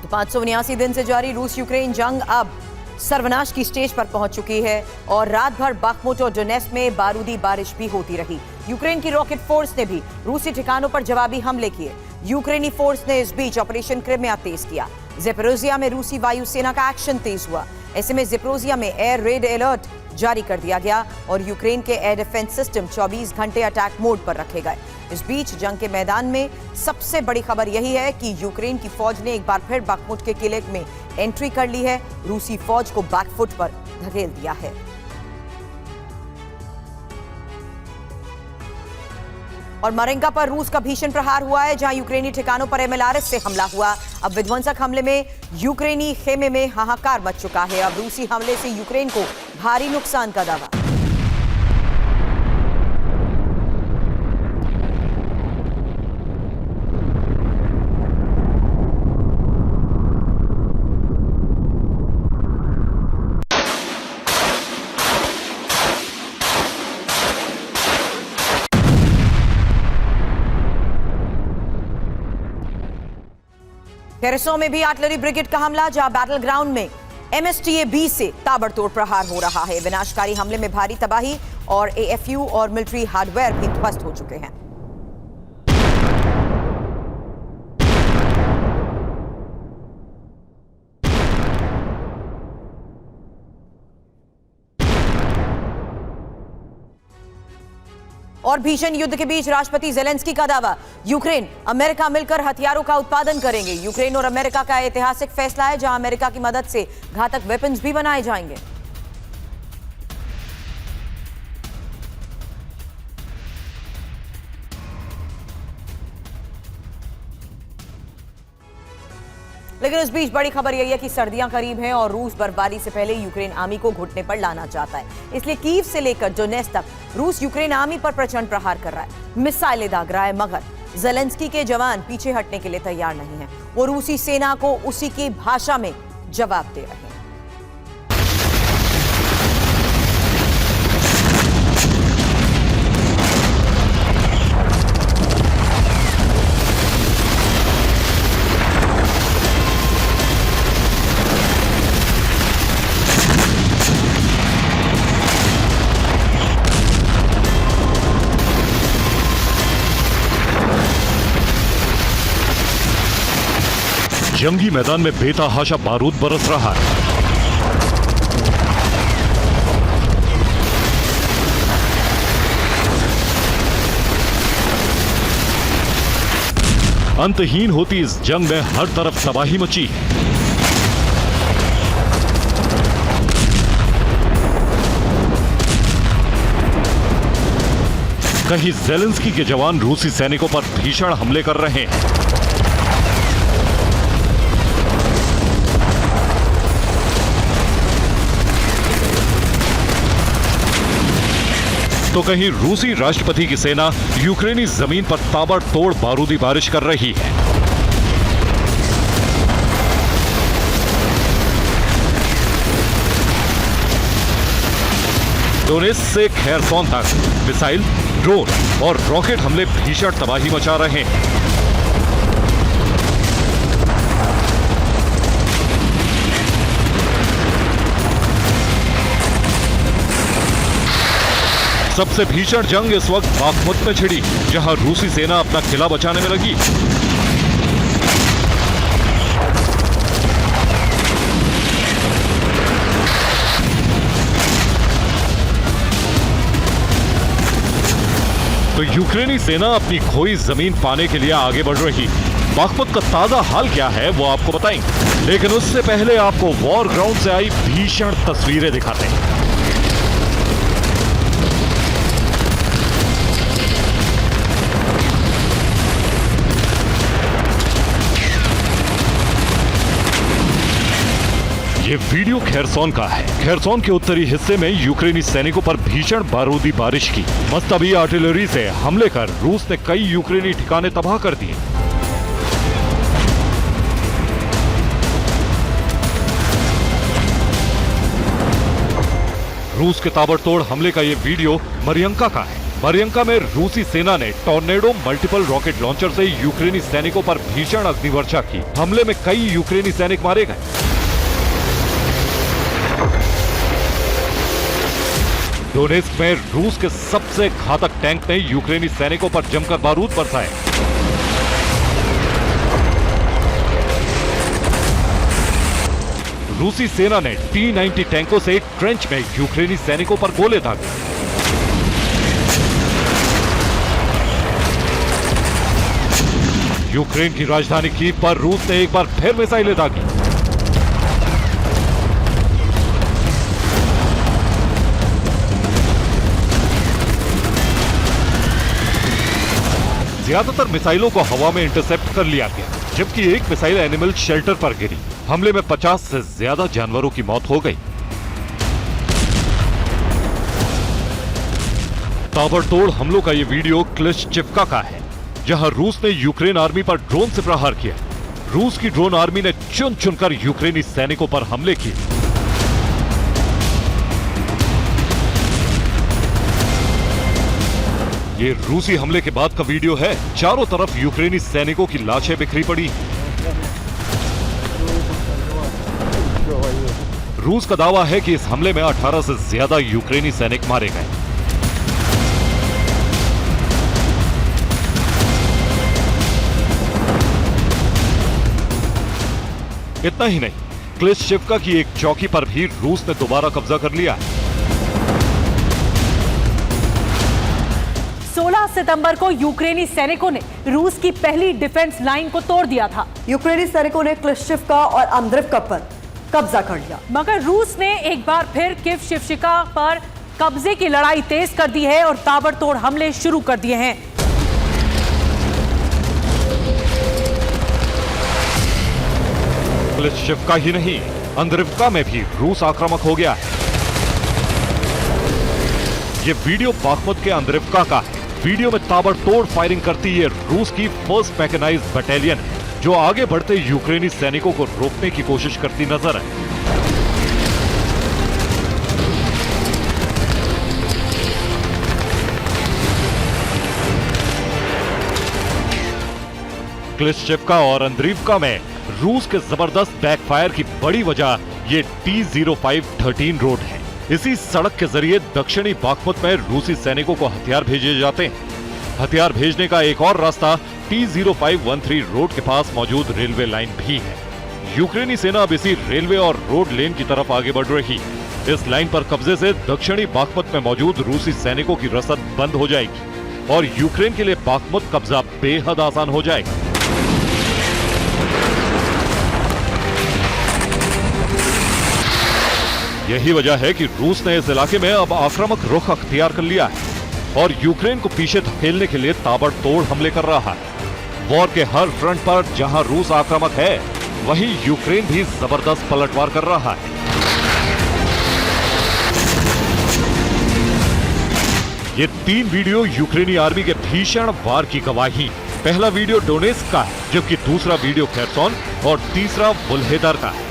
तो 579 दिन से जारी रूस यूक्रेन जंग अब सर्वनाश की स्टेज पर पहुंच चुकी है और रात भर बाखमुट और डोनेट्स्क में बारूदी बारिश भी होती रही। यूक्रेन की रॉकेट फोर्स ने भी रूसी ठिकानों पर जवाबी हमले किए। यूक्रेनी फोर्स ने इस बीच ऑपरेशन क्रिमिया तेज किया। ज़ेपोरिज़िया में रूसी वायुसेना का एक्शन तेज हुआ। ऐसे में ज़ेपोरिज़िया में एयर रेड अलर्ट जारी कर दिया गया और यूक्रेन के एयर डिफेंस सिस्टम 24 घंटे अटैक मोड पर रखे गए। इस बीच जंग के मैदान में सबसे बड़ी खबर यही है कि यूक्रेन की फौज ने एक बार फिर बाखमुट के किले में एंट्री कर ली है। रूसी फौज को बैकफुट पर धकेल दिया है। और मरिंका पर रूस का भीषण प्रहार हुआ है, जहां यूक्रेनी ठिकानों पर एमएलआरएस से हमला हुआ। अब विध्वंसक हमले में यूक्रेनी खेमे में हाहाकार मच चुका है। अब रूसी हमले से यूक्रेन को भारी नुकसान का दावा। खेरसों में भी आर्टिलरी ब्रिगेड का हमला, जहां बैटल ग्राउंड में MSTA-B से ताबड़तोड़ प्रहार हो रहा है। विनाशकारी हमले में भारी तबाही और AFU और मिलिट्री हार्डवेयर भी ध्वस्त हो चुके हैं। और भीषण युद्ध के बीच राष्ट्रपति ज़ेलेंस्की का दावा, यूक्रेन अमेरिका मिलकर हथियारों का उत्पादन करेंगे। यूक्रेन और अमेरिका का ऐतिहासिक फैसला है, जहां अमेरिका की मदद से घातक वेपन्स भी बनाए जाएंगे। लेकिन इस बीच बड़ी खबर यही है कि सर्दियां करीब हैं और रूस बर्फबारी से पहले यूक्रेन आर्मी को घुटने पर लाना चाहता है। इसलिए कीव से लेकर डोनेट्स्क तक रूस यूक्रेन आर्मी पर प्रचंड प्रहार कर रहा है, मिसाइलें दाग रहा है, मगर ज़ेलेंस्की के जवान पीछे हटने के लिए तैयार नहीं है। वो रूसी सेना को उसी की भाषा में जवाब दे रहे हैं। जंगी मैदान में बेतहाशा बारूद बरस रहा है। अंतहीन होती इस जंग में हर तरफ तबाही मची है। कहीं ज़ेलेंस्की के जवान रूसी सैनिकों पर भीषण हमले कर रहे हैं, तो कहीं रूसी राष्ट्रपति की सेना यूक्रेनी जमीन पर ताबड़तोड़ बारूदी बारिश कर रही है। डोनेट्स्क से खेरसोन तक मिसाइल, ड्रोन और रॉकेट हमले भीषण तबाही मचा रहे हैं। सबसे भीषण जंग इस वक्त बाखमुट में छिड़ी, जहां रूसी सेना अपना किला बचाने में लगी। तो यूक्रेनी सेना अपनी खोई जमीन पाने के लिए आगे बढ़ रही। बाखमुट का ताजा हाल क्या है वो आपको बताएंगे, लेकिन उससे पहले आपको वॉर ग्राउंड से आई भीषण तस्वीरें दिखाते हैं। ये वीडियो खेरसोन का है। खेरसोन के उत्तरी हिस्से में यूक्रेनी सैनिकों पर भीषण बारूदी बारिश की मस्तबी आर्टिलरी से हमले कर रूस ने कई यूक्रेनी ठिकाने तबाह कर दिए। रूस के ताबड़तोड़ हमले का ये वीडियो मरियंका का है। मरियंका में रूसी सेना ने टॉर्नेडो मल्टीपल रॉकेट लॉन्चर से यूक्रेनी सैनिकों पर भीषण अग्निवर्षा की। हमले में कई यूक्रेनी सैनिक मारे गए। डोनेस्क में रूस के सबसे घातक टैंक ने यूक्रेनी सैनिकों पर जमकर बारूद बरसाए। रूसी सेना ने T-90 टैंकों से ट्रेंच में यूक्रेनी सैनिकों पर गोले दागे। यूक्रेन की राजधानी कीव पर रूस ने एक बार फिर मिसाइलें दागी। ज्यादातर मिसाइलों को हवा में इंटरसेप्ट कर लिया गया, जबकि एक मिसाइल एनिमल शेल्टर पर गिरी। हमले में 50 से ज्यादा जानवरों की मौत हो गई। ताबड़तोड़ हमलों का ये वीडियो क्लिश्चिवका का है, जहां रूस ने यूक्रेन आर्मी पर ड्रोन से प्रहार किया। रूस की ड्रोन आर्मी ने चुन चुनकर यूक्रेनी सैनिकों पर हमले किए। ये रूसी हमले के बाद का वीडियो है। चारों तरफ यूक्रेनी सैनिकों की लाशें बिखरी पड़ी। रूस का दावा है कि इस हमले में 18 से ज्यादा यूक्रेनी सैनिक मारे गए। इतना ही नहीं, क्लिश्चिवका की एक चौकी पर भी रूस ने दोबारा कब्जा कर लिया है। 16 सितंबर को यूक्रेनी सैनिकों ने रूस की पहली डिफेंस लाइन को तोड़ दिया था। यूक्रेनी सैनिकों ने क्लिश्चिवका और अंद्रिवका पर कब्जा कर लिया, मगर रूस ने एक बार फिर किवशिवशिका पर कब्जे की लड़ाई तेज कर दी है और ताबड़तोड़ हमले शुरू कर दिए हैं। क्लिश्चिवका ही नहीं, अंद्रिवका में भी रूस आक्रामक हो गया है। ये वीडियो बाखमुत के अंद्रिवका का है। वीडियो में ताबड़तोड़ फायरिंग करती ये रूस की फर्स्ट मैकेनाइज्ड बटालियन है, जो आगे बढ़ते यूक्रेनी सैनिकों को रोकने की कोशिश करती नजर है। क्लिश्चिवका और अंद्रिवका में रूस के जबरदस्त बैकफायर की बड़ी वजह ये T-0513 रोड है। इसी सड़क के जरिए दक्षिणी बाखमुत में रूसी सैनिकों को हथियार भेजे जाते हैं। हथियार भेजने का एक और रास्ता T-0513 रोड के पास मौजूद रेलवे लाइन भी है। यूक्रेनी सेना अब इसी रेलवे और रोड लेन की तरफ आगे बढ़ रही है। इस लाइन पर कब्जे से दक्षिणी बाखमुत में मौजूद रूसी सैनिकों की रसद बंद हो जाएगी और यूक्रेन के लिए बाखमुत कब्जा बेहद आसान हो जाएगा। यही वजह है कि रूस ने इस इलाके में अब आक्रामक रुख अख्तियार कर लिया है और यूक्रेन को पीछे धकेलने के लिए ताबड़तोड़ हमले कर रहा है। वॉर के हर फ्रंट पर जहां रूस आक्रामक है, वहीं यूक्रेन भी जबरदस्त पलटवार कर रहा है। ये 3 वीडियो यूक्रेनी आर्मी के भीषण वार की गवाही। पहला वीडियो डोनेस्क का है, जबकि दूसरा वीडियो खेरसोन और तीसरा बुल्हेदर का है।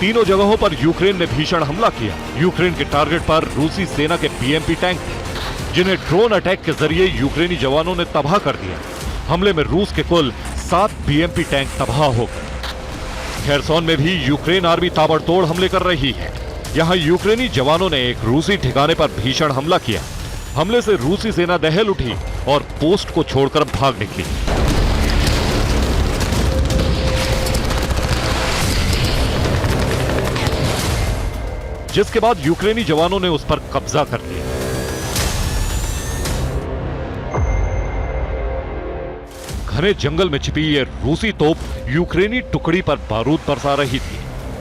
तीनों जगहों पर यूक्रेन ने भीषण हमला किया। यूक्रेन के टारगेट पर रूसी सेना के BMP टैंक थे, जिन्हें ड्रोन अटैक के जरिए यूक्रेनी जवानों ने तबाह कर दिया। हमले में रूस के कुल 7 BMP टैंक तबाह हो गए। खेरसोन में भी यूक्रेन आर्मी ताबड़तोड़ हमले कर रही है। यहाँ यूक्रेनी जवानों ने एक रूसी ठिकाने पर भीषण हमला किया। हमले से रूसी सेना दहल उठी और पोस्ट को छोड़कर भाग निकली। जिसके बाद यूक्रेनी जवानों ने उस पर कब्जा कर लिया। घने जंगल में छिपी ये रूसी तोप यूक्रेनी टुकड़ी पर बारूद बरसा रही थी,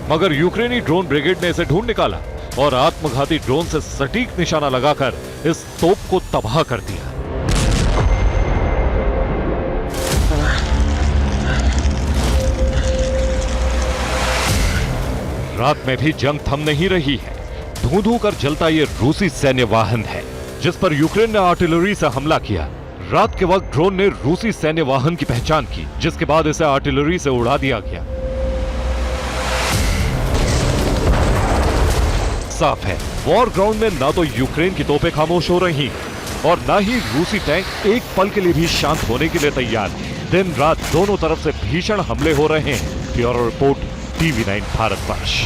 मगर यूक्रेनी ड्रोन ब्रिगेड ने इसे ढूंढ निकाला और आत्मघाती ड्रोन से सटीक निशाना लगाकर इस तोप को तबाह कर दिया। रात में भी जंग थम नहीं रही है। धू-धू कर जलता ये रूसी सैन्य वाहन है, जिस पर यूक्रेन ने आर्टिलरी से हमला किया। रात के वक्त ड्रोन ने रूसी सैन्य वाहन की पहचान की, जिसके बाद इसे आर्टिलरी से उड़ा दिया गया। साफ है, वॉर ग्राउंड में ना तो यूक्रेन की तोपें खामोश हो रही हैं और ना ही रूसी टैंक एक पल के लिए भी शांत होने के लिए तैयार। दिन रात दोनों तरफ से भीषण हमले हो रहे हैं। Bureau report, TV9 Bharatvarsh.